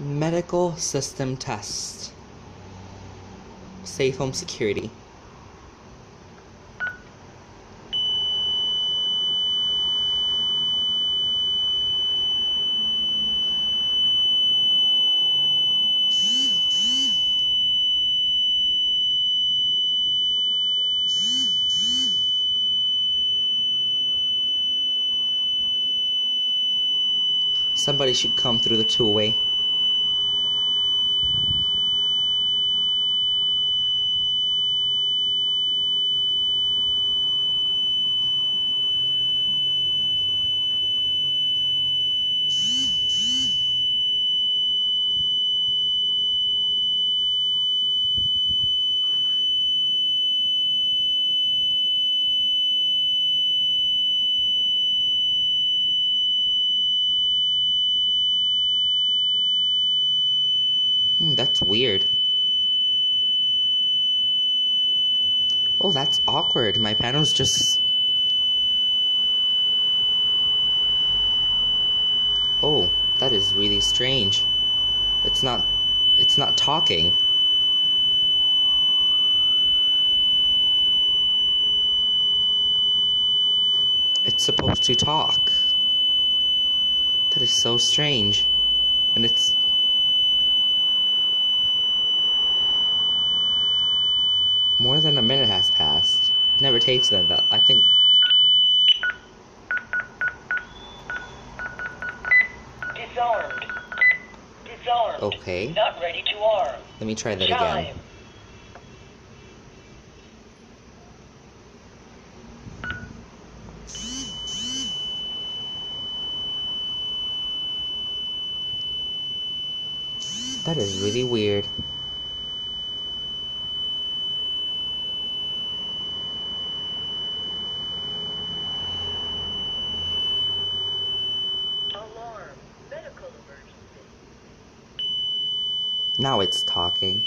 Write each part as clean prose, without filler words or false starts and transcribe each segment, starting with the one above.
Medical system test. Safe home security. Somebody should come through the two-way. That's weird. Oh, that's awkward. My panel's just... Oh, that is really strange. It's not talking. It's supposed to talk. That is so strange. And it's... More than a minute has passed. It never takes that. I think... Disarmed. Disarmed. Okay. Not ready to arm. Let me try that Chime. again. That is really weird. Alarm. Medical emergency. Now it's talking.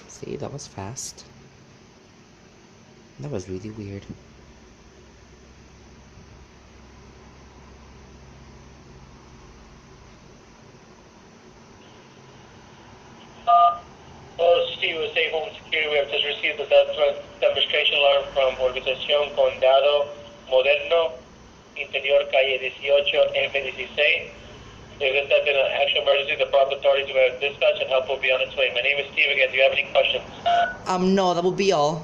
See, that was fast. That was really weird. Steve with Safe Home Security. We have just received the demonstration alarm from Organización Condado Moderno, Interior Calle 18, M16. There's an actual emergency. The proper authorities will have dispatch and help will be on its way. My name is Steve again. Do you have any questions? No, that will be all.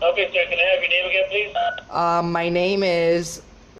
Okay, sir. Can I have your name again, please? My name is